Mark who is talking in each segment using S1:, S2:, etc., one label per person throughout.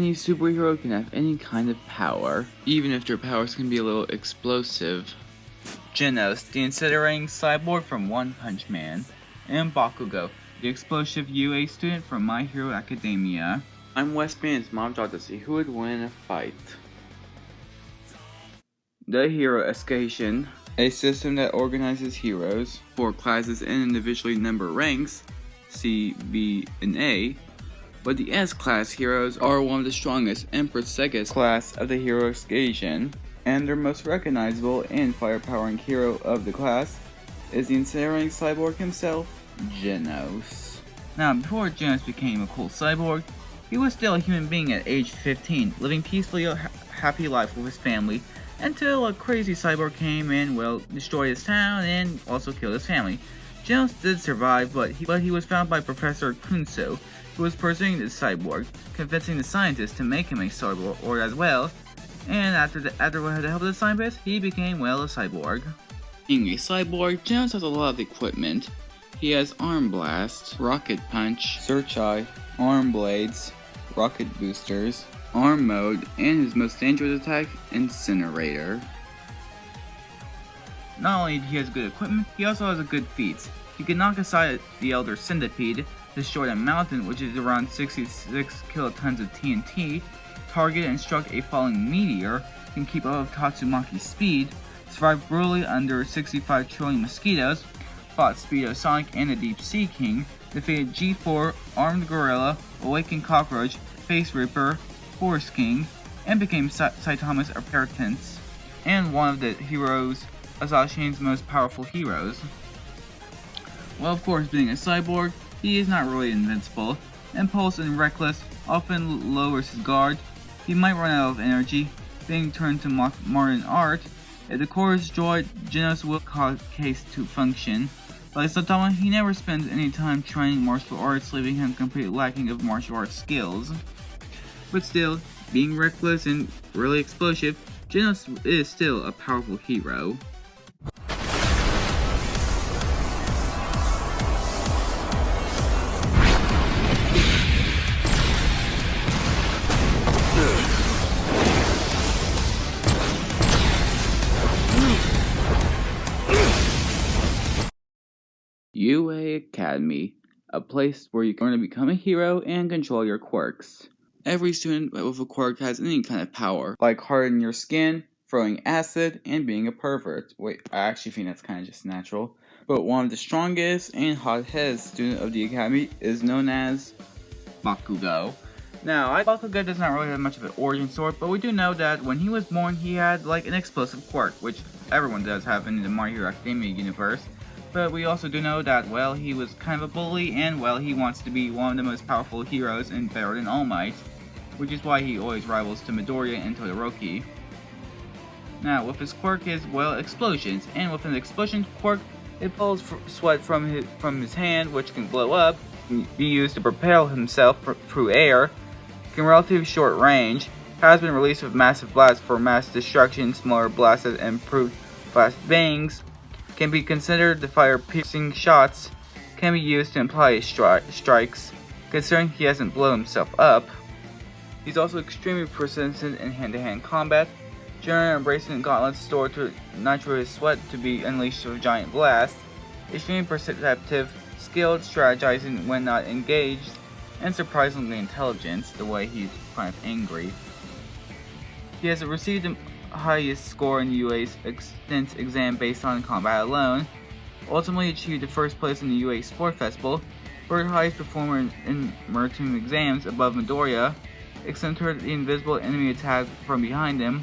S1: any superhero can have any kind of power, even if their powers can be a little explosive. Genos, the incinerating cyborg from One Punch Man, and Bakugo, the explosive UA student from My Hero Academia. I'm Westman's mom thought to see who would win a fight. The Hero Escation, a system that organizes heroes, 4 classes and individually numbered ranks, C, B, and A, but the S-class heroes are one of the strongest and prestigious class of the Hero Escation, and their most recognizable and fire-powering hero of the class is the incinerating cyborg himself, Genos. Now, before Genos became a cool cyborg, he was still a human being at age 15, living peacefully a happy life with his family, until a crazy cyborg came and, well, destroyed his town and also killed his family. Genos did survive, but he was found by Professor Kunso, who was pursuing the cyborg, convincing the scientists to make him a cyborg as well, and after the help of the scientists, he became, well, a cyborg. Being a cyborg, Genos has a lot of equipment. He has Arm Blast, Rocket Punch, Search Eye, Arm Blades, Rocket Boosters, Arm Mode, and his most dangerous attack, Incinerator. Not only he has good equipment, he also has a good feats. He can knock aside the Elder Centipede, destroy a mountain which is around 66 kilotons of TNT, target and struck a falling meteor, can keep up with Tatsumaki's speed, survive brutally under 65 trillion mosquitoes, fought Speedo Sonic and the Deep Sea King, defeated G4, Armed Gorilla, Awakened Cockroach, Face Ripper, Forest King, and became Saitama's apprentice, and one of the heroes Asashin's most powerful heroes. Well, of course, being a cyborg, he is not really invincible. Impulse and reckless often lowers his guard. He might run out of energy, being turned to modern art. If the core is destroyed, Genos will cause case to function. Like Saitama, he never spends any time training martial arts, leaving him completely lacking of martial arts skills. But still, being reckless and really explosive, Genos is still a powerful hero. UA Academy, a place where you can learn to become a hero and control your quirks. Every student with a quirk has any kind of power, like hardening your skin, throwing acid, and being a pervert. Wait, I actually think that's kind of just natural. But one of the strongest and hot-headed student of the academy is known as Bakugo. Now, Bakugo does not really have much of an origin story, but we do know that when he was born, he had like an explosive quirk, which everyone does have in the My Hero Academia universe. But we also do know that, well, he was kind of a bully, and, well, he wants to be one of the most powerful heroes and better than All Might, which is why he always rivals to Midoriya and Todoroki. Now, with his quirk is, well, explosions, and with an explosion quirk, it pulls sweat from his hand, which can blow up, can be used to propel himself through air, can relatively short range, has been released with massive blasts for mass destruction, smaller blasts that improved blast bangs, can be considered the fire-piercing shots, can be used to imply strikes, considering he hasn't blown himself up. He's also extremely persistent in hand-to-hand combat, generally embracing gauntlets stored to nitro his sweat to be unleashed with a giant blast, extremely perceptive, skilled, strategizing when not engaged, and surprisingly intelligent, the way he's kind of angry. He has received the highest score in UA's extent exam based on combat alone, ultimately achieved the first place in the UA Sport Festival, third highest performer in Mertum exams above Midoriya, accentuated the invisible enemy attack from behind him,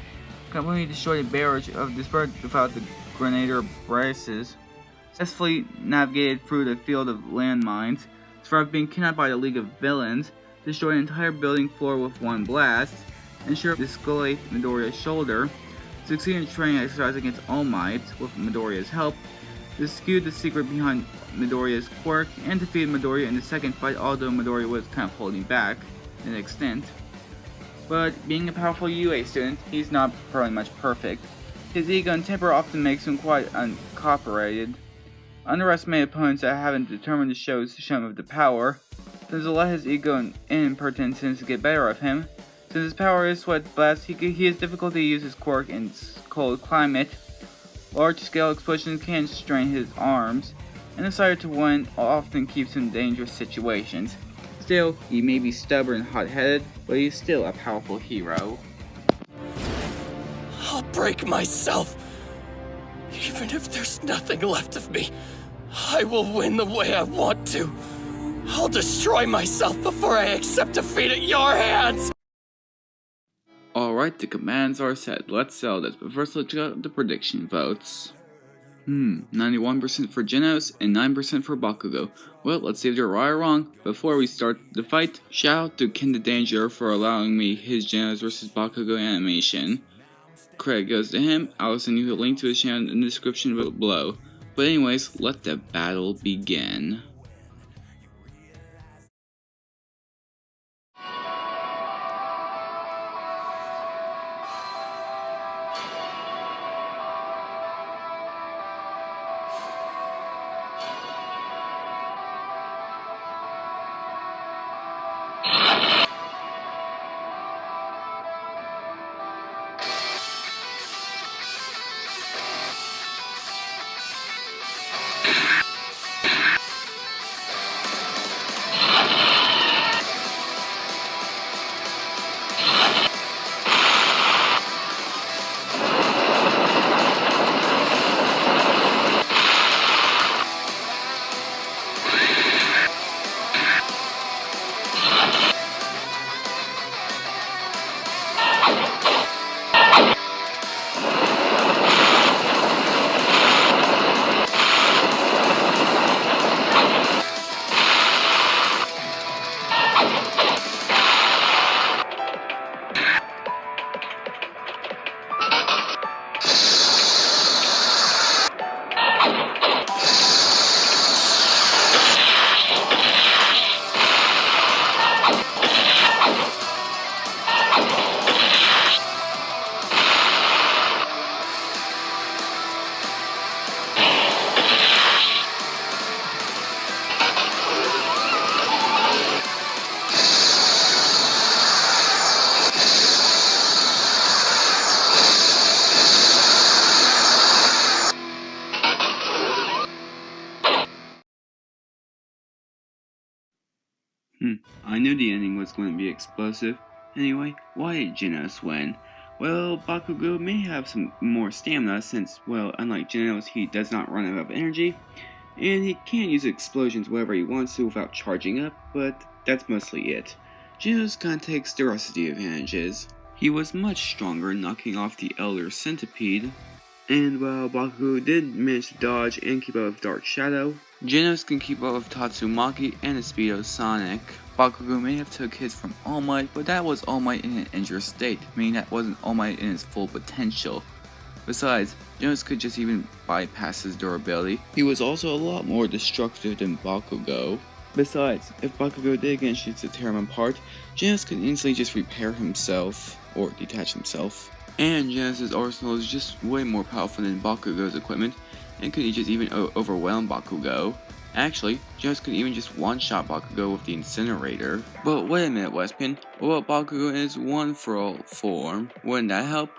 S1: completely destroyed a barrage of dispersed without the Grenadier braces, successfully navigated through the field of landmines, survived being kidnapped by the League of Villains, destroyed an entire building floor with one blast, ensured discolate Midoriya's shoulder, succeeded in training exercise against All Might with Midoriya's help, discovered the secret behind Midoriya's quirk, and defeated Midoriya in the second fight, although Midoriya was kind of holding back to an extent. But being a powerful UA student, he's not very much perfect. His ego and temper often makes him quite uncooperated. Underestimated opponents that haven't determined to show him of the power, tends to let his ego and impertinence get better of him, Since his power is Sweat Blast, he has difficulty to use his quirk in cold climate. Large-scale explosions can strain his arms, and the desire to win often keeps him in dangerous situations. Still, he may be stubborn and hot-headed, but he's still a powerful hero.
S2: I'll break myself. Even if there's nothing left of me, I will win the way I want to. I'll destroy myself before I accept defeat at your hands!
S1: Alright, the commands are set. Let's sell this, but first let's check out the prediction votes. 91% for Genos and 9% for Bakugo. Well, let's see if they're right or wrong. Before we start the fight, shout out to Ken the Danger for allowing me his Genos vs Bakugo animation. Credit goes to him. I'll send you a link to his channel in the description below. But anyways, let the battle begin. I knew the ending was going to be explosive. Anyway, why did Genos win? Well, Bakugo may have some more stamina since, well, unlike Genos, he does not run out of energy, and he can use explosions wherever he wants to without charging up, but that's mostly it. Genos kinda takes the rest of the advantages. He was much stronger, knocking off the Elder Centipede, and while Bakugo did manage to dodge and keep up with Dark Shadow, Genos can keep up with Tatsumaki and the Speedo Sonic. Bakugo may have took hits from All Might, but that was All Might in an injured state, meaning that wasn't All Might in his full potential. Besides, Genos could just even bypass his durability. He was also a lot more destructive than Bakugo. Besides, if Bakugo did get a chance to tear him apart, Genos could instantly just repair himself, or detach himself. And Genos' arsenal is just way more powerful than Bakugo's equipment, and could just even overwhelm Bakugo. Actually, Genos could even just one-shot Bakugo with the incinerator. But wait a minute, Westpin. What about Bakugo in his one-for-all form? Wouldn't that help?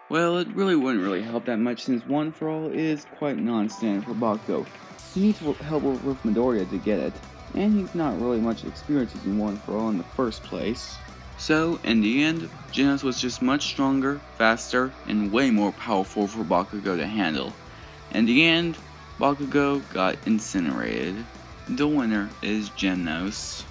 S1: Well, it really wouldn't really help that much since one-for-all is quite non-standard for Bakugo. He needs help with Midoriya to get it, and he's not really much experienced in one-for-all in the first place. So, in the end, Genos was just much stronger, faster, and way more powerful for Bakugo to handle. In the end, Bakugo got incinerated. The winner is Genos.